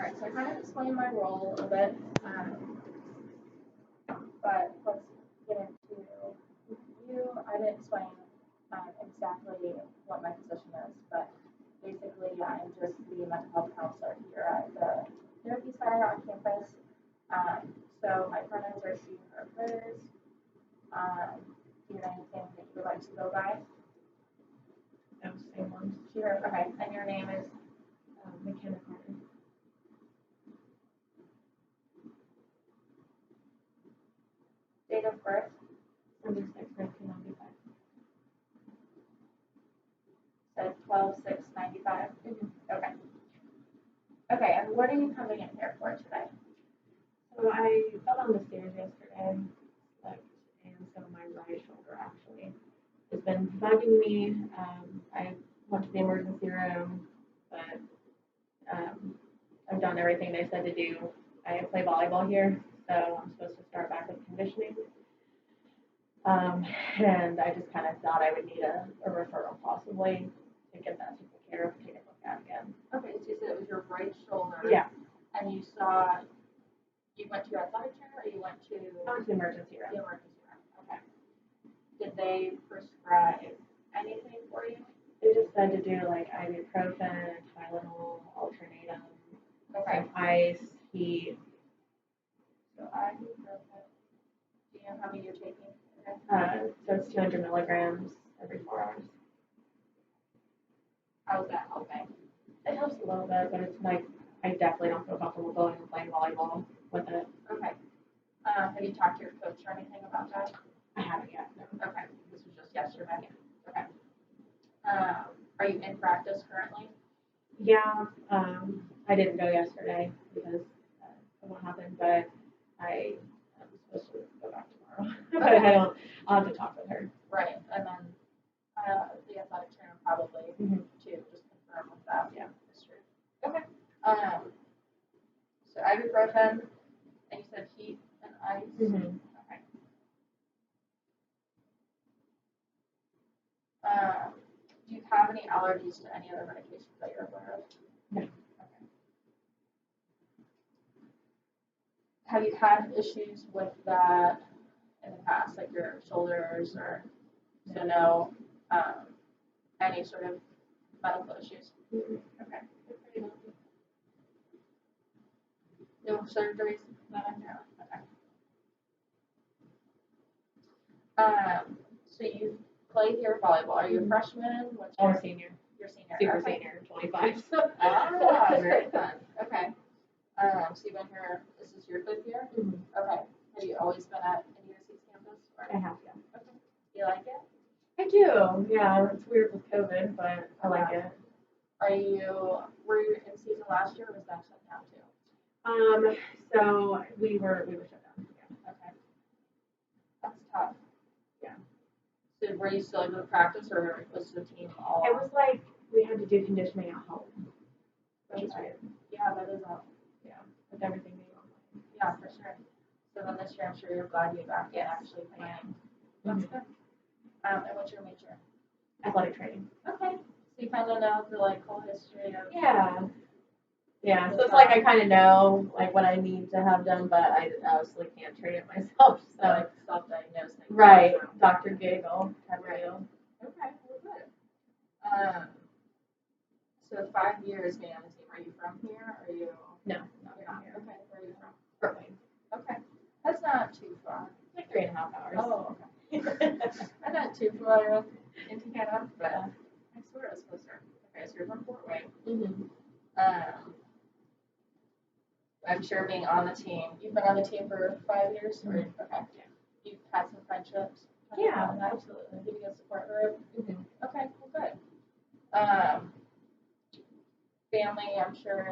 Alright, so I kind of explained my role a little bit, but let's get into you. I didn't explain exactly what my position is, but basically I'm just the mental health counselor here at the therapy center on campus. So my pronouns are she, her, hers. Do you have anything that you would like to go by? No, same ones. She, her, okay. And your name is? McKenna Carter. Date of birth? December 6th, 1995. Said 12/6/95. Okay. Okay, and what are you coming in here for today? So I fell down the stairs yesterday, slept, and so my right shoulder actually has been bugging me. I went to the emergency room, but I've done everything they said to do. I play volleyball here, so I'm supposed to start back with conditioning. And I just kind of thought I would need a referral possibly to get that taken care of, take a look at again. Okay, so you said it was your right shoulder. Yeah. And you went to your athletic trainer or you went to The emergency room. the emergency room? Okay. Did they prescribe anything for you? They just said to do like ibuprofen, Tylenol, alternatum, Okay. some ice, heat. So ibuprofen. Do you know how many you're taking? Okay. So it's 200 milligrams every 4 hours. How's that helping? It helps a little bit, but it's like I definitely don't feel comfortable going and playing volleyball with it. Okay. Have you talked to your coach or anything about that? I haven't yet. No. Okay. This was just yesterday. Okay. Are you in practice currently? Yeah, I didn't go yesterday because of what happened, but I am supposed to go back tomorrow. But I'll have to talk with her. Right. And then the athletic trainer probably too, just confirm with that. Yeah. History. Okay. So ibuprofen, and you said heat and ice. Okay. Do you have any allergies to any other medications that you're aware of? No. Okay. Have you had issues with that in the past, like your shoulders or so no any sort of medical issues? Okay. No surgeries? No. Okay. So you play here volleyball. Are you a freshman? What's I'm your a senior. You're a senior. Super Okay. senior, 25. Very fun. Okay. So you've been here, this is your 5th year? Okay. Have you always been at Indiana State's campus? Or? I have, yeah. Okay. Do you like it? I do, yeah. It's weird with COVID, but I like it. Were you in season last year or was that shut down too? So we were shut down. Yeah. Okay. That's tough. Yeah. So were you still able to practice or was the team all? It was like we had to do conditioning at home, which is weird. Yeah, that is awful. Yeah, with everything being online. Yeah, for sure. So then this year I'm sure you're glad you're back in actually playing. That's good. And what's your major? Athletic training. Okay. So you kind of know the whole history of. Yeah. Yeah. So it's like I kind of know what I need to have done, but I obviously can't train it myself. So self-diagnosing. Right. Dr. Giggle. Right. Okay. Well, good. So 5 years being on the team. Are you from here? Or are you? No. You're not here. Okay. Where are you from? Fort Wayne. Okay. That's not too far. Like 3.5 hours. Oh, okay. I'm not too familiar with Indiana, but I swear it was closer. Okay, so you're from Fort Wayne. I'm sure being on the team, you've been on the team for 5 years? Or, okay. Yeah. You've had some friendships? Yeah, absolutely. Give you a support group? Okay, well, good. Family, I'm sure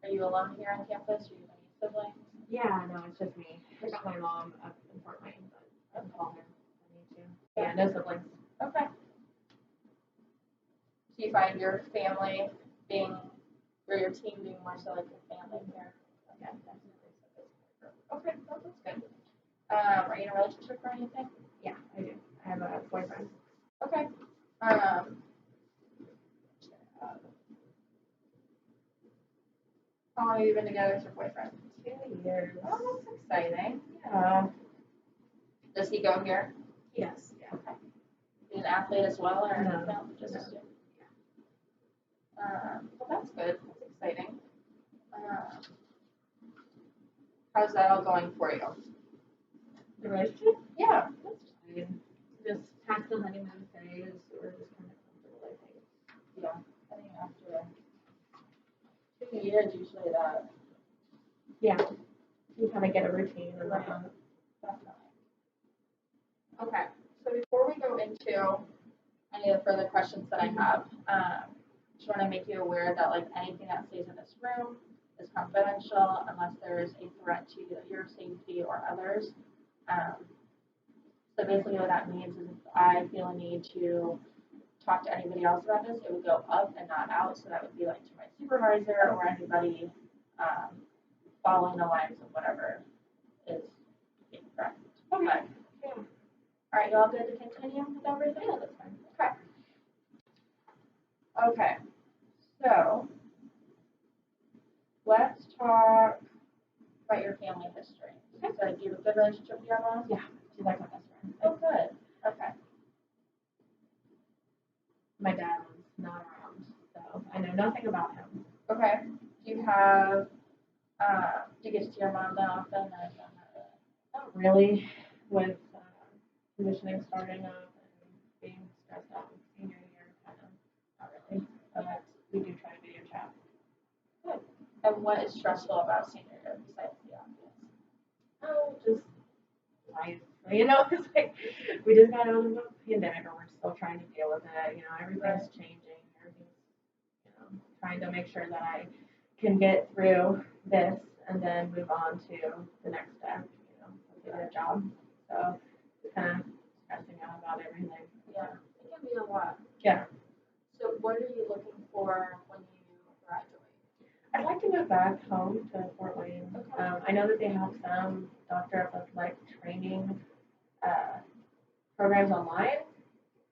are you alone here on campus? Do you have any siblings? Yeah, no, it's just me. I got my mom up in Fort Wayne, but I can call her if I need to. Yeah, no siblings. Okay. So you find your family or your team being more so like your family here? Okay, definitely. Okay, well, that's good. Are you in a relationship or anything? Yeah, I do. I have a boyfriend. Okay. How long have you been together with your boyfriend? 2 years. Oh, that's exciting. Yeah. Does he go here? Yes. Yeah. Okay. He's an athlete as well, or No. just No. a student? Well, that's good. That's exciting. How's that all going for you? The relationship? Yeah. That's fine. Just past the honeymoon phase, we're just kind of comfortable, I think. Yeah. I think after 2 years, usually that. Yeah. You kind of get a routine and Right. whatnot. Definitely. Okay. So before we go into any of the further questions that I have, just want to make you aware that like anything that stays in this room is confidential unless there's a threat to either your safety or others. So basically what that means is if I feel a need to talk to anybody else about this, it would go up and not out. So that would be like to my supervisor or anybody following the lines of whatever is being threatened. Okay. Yeah. All right, you all good to continue with everything? Yeah, that's fine. Okay. Okay. So let's talk about your family history. Okay. So do you have a good relationship with your mom? Yeah. She's like my best friend. Oh, good. Okay. My dad was not around, so I know nothing about him. Okay. Do you have, do you get to see your mom that often? Not really, with conditioning starting up and being stressed out with senior year, kind of, not really. But we do try to video chat. Good. And what is stressful about senior year besides the obvious? Oh, just life. You know, it's like we just got out of the pandemic, or we're still trying to deal with it. You know, everything's changing. Everything's, trying to make sure that I can get through this and then move on to the next step. Get a job. So just kind of stressing out about everything. Yeah, it can be a lot. Yeah. So what are you looking for when you graduate? I'd like to move back home to Fort Wayne. Okay. I know that they have some doctor of athletic training programs online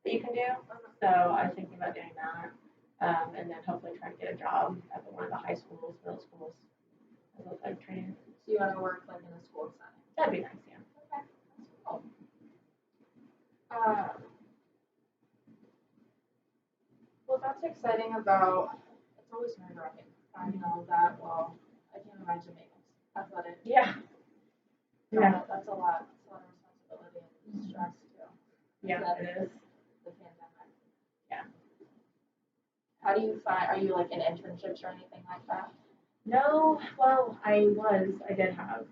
that you can do. So I was thinking about doing that. And then hopefully try to get a job at one of the high schools, middle schools, as athletic training. So you want to work like in a school setting? That'd be nice, yeah. Okay, that's cool. Well, that's exciting about, it's always nerve-wracking. I know that, well, I can't imagine being athletic. Yeah. Yeah. That's a lot. It's a lot of responsibility and stress too. Yeah, it is. The pandemic. Yeah. How do you find, are you like in internships or anything like that? No, well, I did have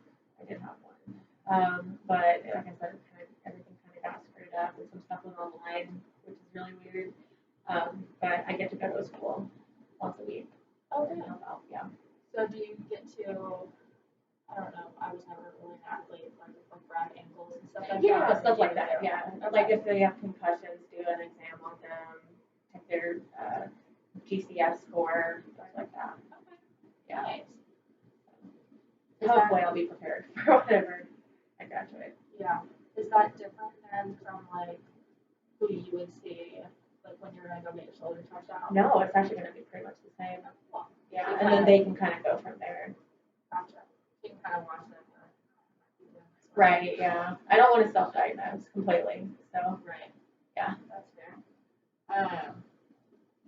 one. But like I said, everything kind of got screwed up and some stuff went online, which is really weird. But I get to go to school once a week. Oh, good. Yeah. So do you get to, I don't know, I was never really an athlete, like grab ankles and stuff like that? Yeah, stuff like that, too. yeah. Okay. Like if they have concussions, do an exam on them, check their GCS score, stuff like that. Okay. Yeah. Nice. Hopefully I'll be prepared for whatever I graduate. Yeah. Is that different than from like who you would see like when you're gonna go get your shoulder checked out? No, it's actually gonna be pretty much the same. Cool. Yeah, So and then they can kind of go from there. Gotcha. You can kind of watch them. Right, yeah. I don't want to self-diagnose completely, so. Right. Yeah. That's fair.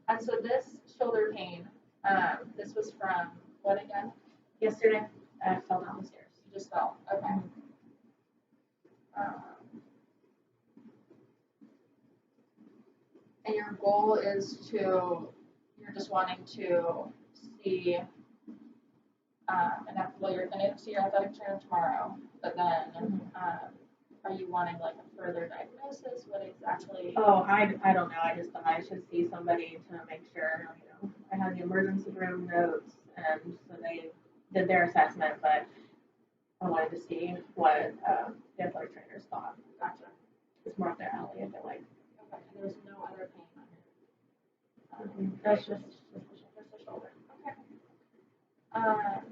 And so this shoulder pain, this was from what again? Yesterday, I fell down the stairs. You just fell. Okay. And your goal is to, you're just wanting to see well, you're going to see your athletic trainer tomorrow, but then are you wanting like a further diagnosis? What exactly? Oh, I don't know. I just thought I should see somebody to make sure, I had the emergency room notes, and so they did their assessment, but I wanted to see what the athletic trainers thought. Gotcha. It's more up their alley, I feel like. Okay, there's no other pain on it. That's just the shoulder. Okay.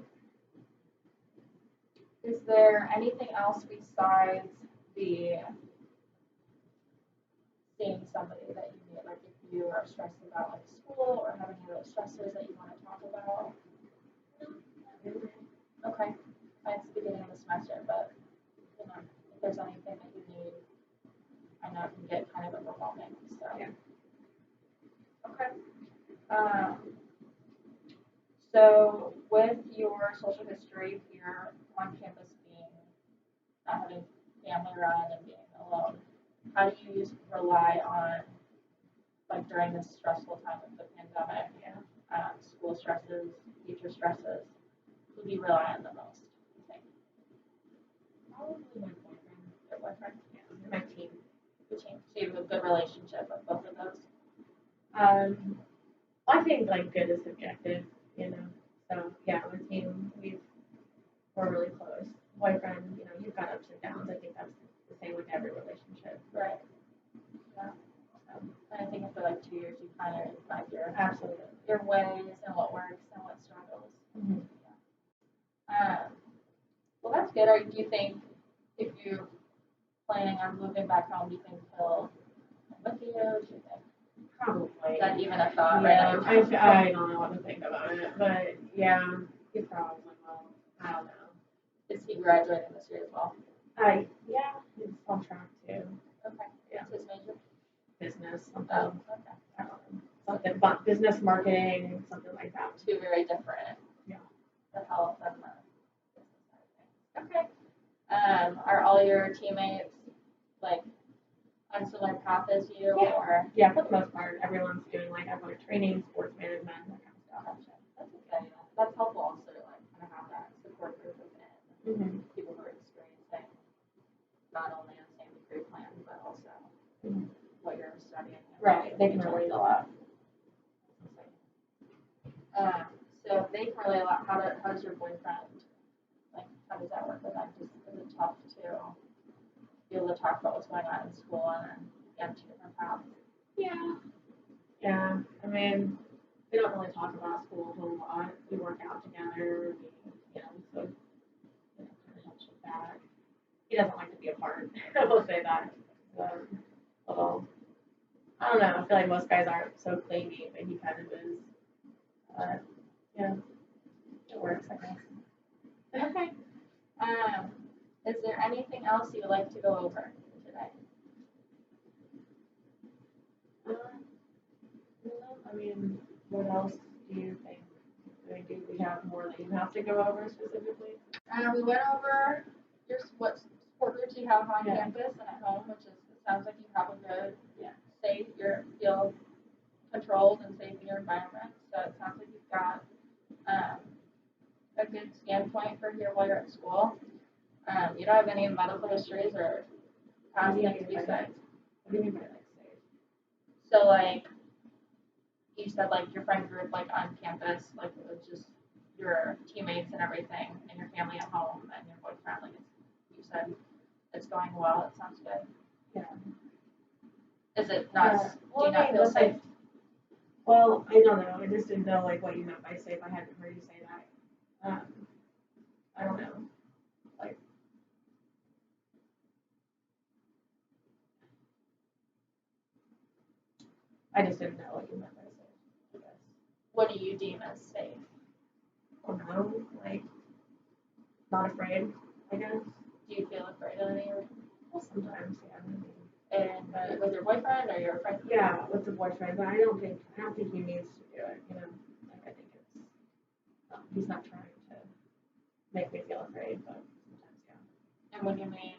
Is there anything else besides the seeing somebody that you need, like if you are stressed about like school or having any other stressors that you want to talk about? Um, so with your social history here on campus being not having family around and being alone, how do you rely on like during this stressful time of the pandemic, school stresses, teacher stresses, who do you rely on the most? You think? Probably my boyfriend. Your boyfriend? Yeah, and my team. The team. So you have a good relationship with both of those? I think like good is subjective, you know. So yeah, my team, we're really close. Boyfriend, you know, you've got ups and downs. I think that's the same with every relationship. Right. Yeah. And I think after like 2 years, you kind of find Absolutely. your ways and what works and what struggles. Mm-hmm. Well, that's good. Or do you think if you're planning on moving back home, do you think he'll come with you? Do you think Probably. is that even a thought Yeah, right now? I don't know what to think about it, but yeah, he's probably well, I don't know. Is he graduating this year as well? Yeah, he's on track too. Okay. Yeah. What's his major? Business, something. Oh, okay. I don't know. Something about business marketing, something like that. Two very different. Yeah. The health and the business side of things. Okay. Are all your teammates like on similar path as you, Yeah. or? Yeah, for the most part, everyone's doing like athletic training, sports management, that kind of stuff. Gotcha. That's okay. That's helpful also to like kind of have that support group within Mm-hmm. people who are experiencing not only the same degree plan, but also what you're studying. Right, they can relate a lot. So they can relate a lot. How does your boyfriend, like, how does that work with them? Just is it tough to be able to talk about what's going on in school and then get to different paths? Yeah. Yeah. I mean, we don't really talk about school a whole lot. We work out together, you know, so you know, kind of helps with that. He doesn't like to be apart. I will say that. Little, I don't know. I feel like most guys aren't so clingy, but he kind of is. Yeah, it works, I guess. Okay. Is there anything else you would like to go over today? No, I mean, what else do you think? Do we have more that you have to go over specifically? We went over what sport groups you have on Yeah. campus and at home, which is it sounds like you have a good, Yeah. safe, you feel controlled and safe in your environment. So it sounds like you've got a good standpoint for here while you're at school. You don't have any medical histories or past things to be said. What do you mean by like safe? So like you said, like your friend group like on campus, like it was just your teammates and everything, and your family at home and your boyfriend. Like you said, it's going well. It sounds good. Yeah. Is it not? Well, do you not feel safe? Well, I don't know. I just didn't know like what you meant by safe. I hadn't heard you say that. I don't know. Like, I just didn't know what you meant by safe. I guess. What do you deem as safe? I don't know. Like, not afraid. I guess. Do you feel afraid of any? Well, sometimes, yeah. And with your boyfriend or your friend? Yeah, with the boyfriend, but I don't think he needs to do it. You know, like I think it's he's not trying to make me feel afraid, but sometimes, yeah. And when you mean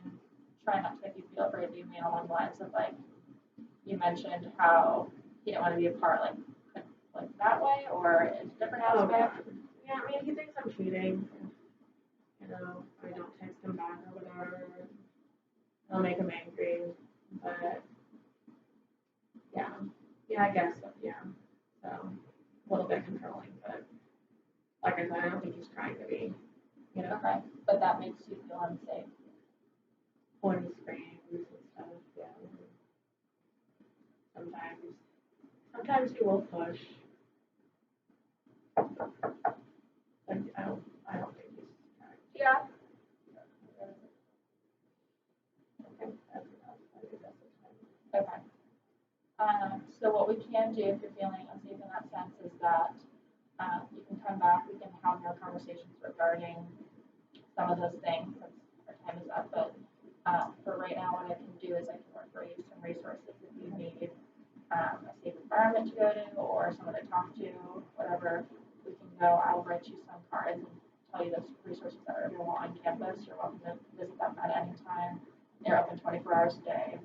try not to make you feel afraid, do you mean along the lines of like you mentioned how he didn't want to be apart, like that way, or in a different aspect? Yeah, I mean, he thinks I'm cheating. You know, I don't text him back or whatever. I'll make him angry, but yeah, I guess, yeah. So a little bit controlling, but like I said, I don't think he's trying to be, you know. Okay, but that makes you feel unsafe. When he screams and stuff, yeah. Sometimes he will push. But I don't think he's trying. Yeah. Okay, that's enough. I think that's Okay. So what we can do if you're feeling unsafe in that sense is that you can come back, we can have more conversations regarding some of those things since our time is up. But for right now, what I can do is I can refer you to some resources if you need a safe environment to go to or someone to talk to, whatever, we can go. I'll write you some cards and tell you those resources that are available on campus. You're welcome to visit them at any time. They're open 24 hours a day.